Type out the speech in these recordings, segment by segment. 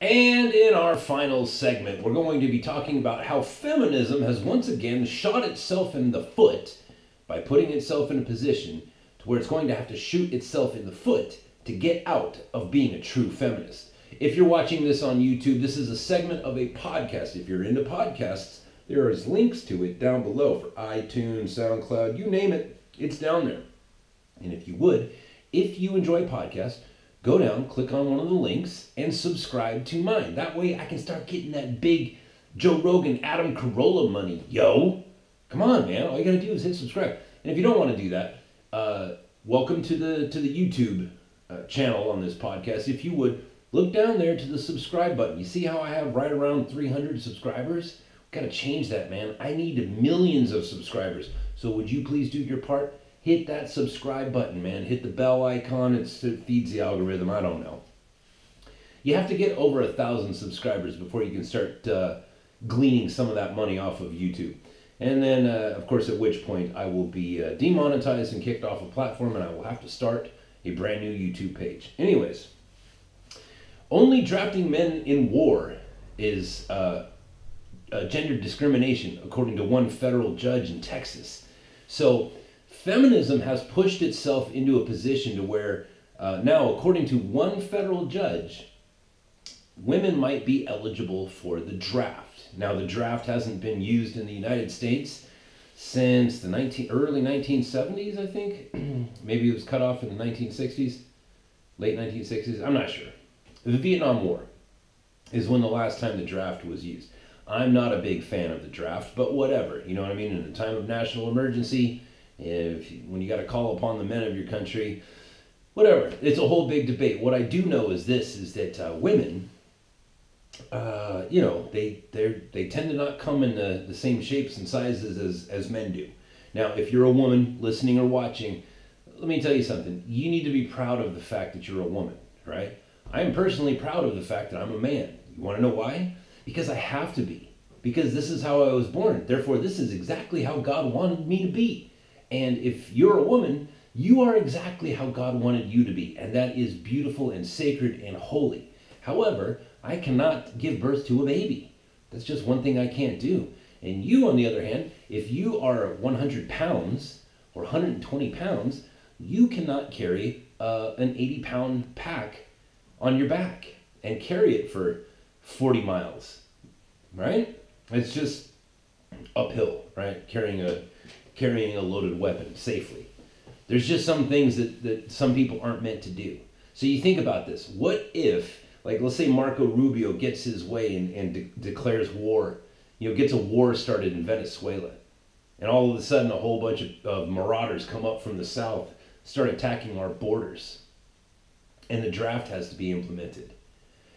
And in our final segment, we're going to be talking about how feminism has once again shot itself in the foot by putting itself in a position to where it's going to have to shoot itself in the foot to get out of being a true feminist. If you're watching this on YouTube, this is a segment of a podcast. If you're into podcasts, there is links to it down below for iTunes, SoundCloud, you name it, it's down there. And if you enjoy podcasts, go down, click on one of the links, and subscribe to mine. That way I can start getting that big Joe Rogan, Adam Carolla money. Yo, come on, man. All you gotta do is hit subscribe. And if you don't want to do that, welcome to the YouTube channel on this podcast. If you would, look down there to the subscribe button. You see how I have right around 300 subscribers? Gotta change that, man. I need millions of subscribers. So would you please do your part? Hit that subscribe button, man. Hit the bell icon. It feeds the algorithm. I don't know. You have to get over 1,000 subscribers before you can start gleaning some of that money off of YouTube. And then, of course, at which point I will be demonetized and kicked off a platform, and I will have to start a brand new YouTube page. Anyways, only drafting men in war is gender discrimination, according to one federal judge in Texas. So feminism has pushed itself into a position to where now, according to one federal judge, women might be eligible for the draft. Now, the draft hasn't been used in the United States since the early 1970s, I think. Maybe it was cut off in the 1960s, late 1960s. I'm not sure. The Vietnam War is when the last time the draft was used. I'm not a big fan of the draft, but whatever. You know what I mean? In a time of national emergency, when you got to call upon the men of your country, whatever. It's a whole big debate. What I do know is this, is that women, they tend to not come in the same shapes and sizes as men do. Now, if you're a woman listening or watching, let me tell you something. You need to be proud of the fact that you're a woman, right? I am personally proud of the fact that I'm a man. You want to know why? Because I have to be. Because this is how I was born. Therefore, this is exactly how God wanted me to be. And if you're a woman, you are exactly how God wanted you to be. And that is beautiful and sacred and holy. However, I cannot give birth to a baby. That's just one thing I can't do. And you, on the other hand, if you are 100 pounds or 120 pounds, you cannot carry an 80-pound pack on your back and carry it for 40 miles, right? It's just uphill, right? Carrying a loaded weapon safely. There's just some things that some people aren't meant to do. So you think about this. What if, like, let's say Marco Rubio gets his way and declares war, gets a war started in Venezuela. And all of a sudden a whole bunch of marauders come up from the south, start attacking our borders. And the draft has to be implemented.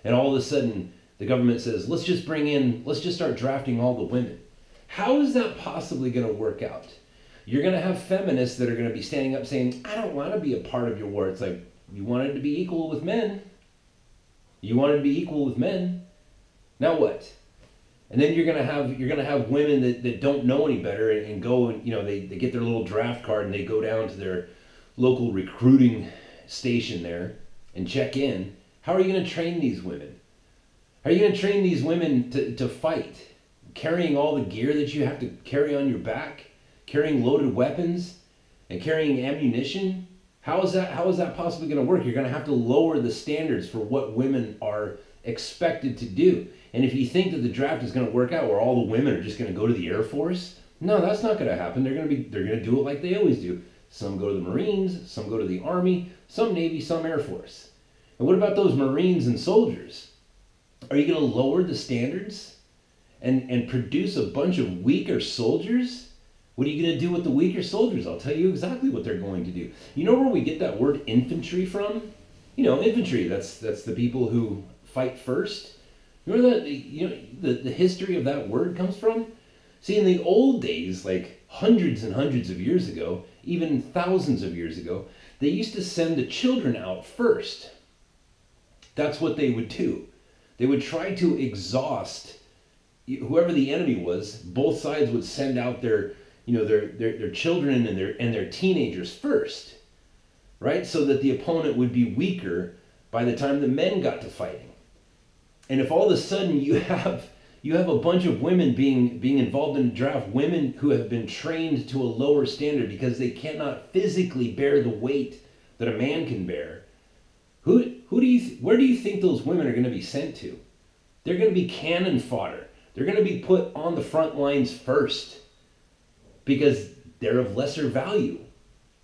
And all of a sudden the government says, let's just start drafting all the women. How is that possibly going to work out? You're going to have feminists that are going to be standing up saying, I don't want to be a part of your war. It's like, you wanted to be equal with men. You wanted to be equal with men. Now what? And then you're going to have women that don't know any better and go and, they get their little draft card and they go down to their local recruiting station there and check in. How are you going to train these women? How are you going to train these women to fight? Carrying all the gear that you have to carry on your back? Carrying loaded weapons? And carrying ammunition? How is that possibly going to work? You're going to have to lower the standards for what women are expected to do. And if you think that the draft is going to work out where all the women are just going to go to the Air Force, no, that's not going to happen. They're going to do it like they always do. Some go to the Marines, some go to the Army, some Navy, some Air Force. And what about those Marines and soldiers? Are you going to lower the standards and produce a bunch of weaker soldiers? What are you going to do with the weaker soldiers? I'll tell you exactly what they're going to do. You know where we get that word infantry from? Infantry, that's the people who fight first. Remember that, the history of that word comes from? See, in the old days, like hundreds and hundreds of years ago, even thousands of years ago, they used to send the children out first. That's what they would do. They would try to exhaust whoever the enemy was. Both sides would send out their children and their teenagers first, right? So that the opponent would be weaker by the time the men got to fighting. And if all of a sudden you have a bunch of women being involved in the draft, women who have been trained to a lower standard because they cannot physically bear the weight that a man can bear, where do you think those women are going to be sent to? They're going to be cannon fodder. They're going to be put on the front lines first because they're of lesser value.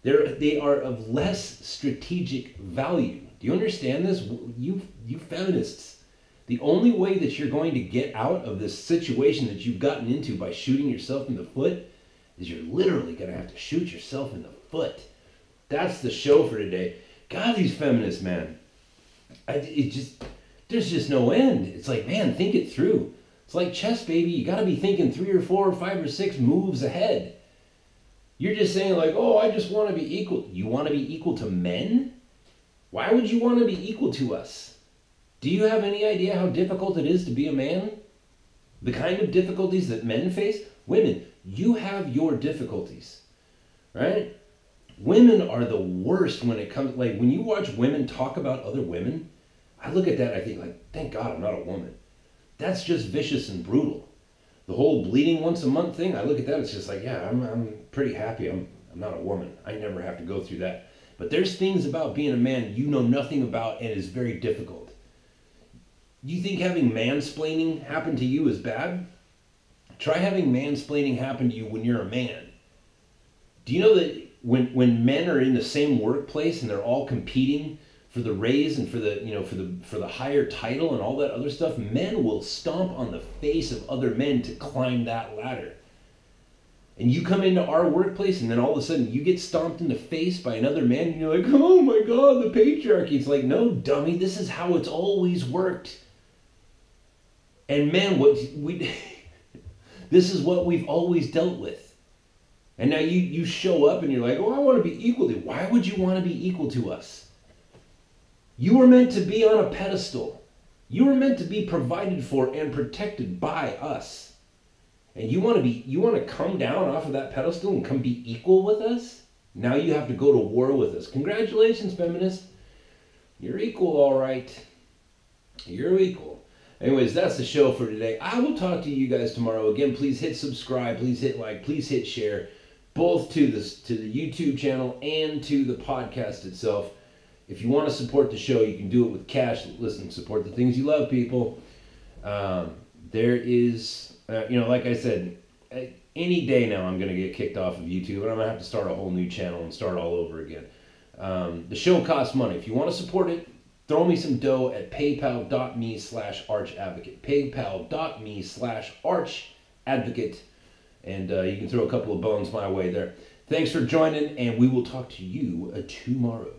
They are of less strategic value. Do you understand this? You feminists, the only way that you're going to get out of this situation that you've gotten into by shooting yourself in the foot is you're literally going to have to shoot yourself in the foot. That's the show for today. God, these feminists, man. There's just no end. It's like, man, think it through. It's like chess, baby. You got to be thinking 3 or 4 or 5 or 6 moves ahead. You're just saying like, oh, I just want to be equal. You want to be equal to men? Why would you want to be equal to us? Do you have any idea how difficult it is to be a man? The kind of difficulties that men face? Women, you have your difficulties, right? Women are the worst when it comes, like when you watch women talk about other women, I look at that, I think like, thank God I'm not a woman. That's just vicious and brutal. The whole bleeding once a month thing, I look at that, it's just like, yeah, I'm pretty happy I'm not a woman. I never have to go through that. But there's things about being a man you know nothing about and is very difficult. You think having mansplaining happen to you is bad? Try having mansplaining happen to you when you're a man. Do you know that when men are in the same workplace and they're all competing for the raise and for the higher title and all that other stuff, men will stomp on the face of other men to climb that ladder. And you come into our workplace and then all of a sudden you get stomped in the face by another man and you're like, oh my God, the patriarchy. It's like, no, dummy, this is how it's always worked. And men, this is what we've always dealt with. And now you show up and you're like, oh, I want to be equal to you. Why would you want to be equal to us? You were meant to be on a pedestal. You were meant to be provided for and protected by us. And you want to come down off of that pedestal and come be equal with us? Now you have to go to war with us. Congratulations, feminists. You're equal, all right. You're equal. Anyways, that's the show for today. I will talk to you guys tomorrow. Again, please hit subscribe, please hit like, please hit share, both to the YouTube channel and to the podcast itself. If you want to support the show, you can do it with cash. Listen, support the things you love, people. There is, like I said, any day now I'm going to get kicked off of YouTube and I'm going to have to start a whole new channel and start all over again. The show costs money. If you want to support it, throw me some dough at paypal.me/archadvocate. Paypal.me/archadvocate. And you can throw a couple of bones my way there. Thanks for joining, and we will talk to you tomorrow.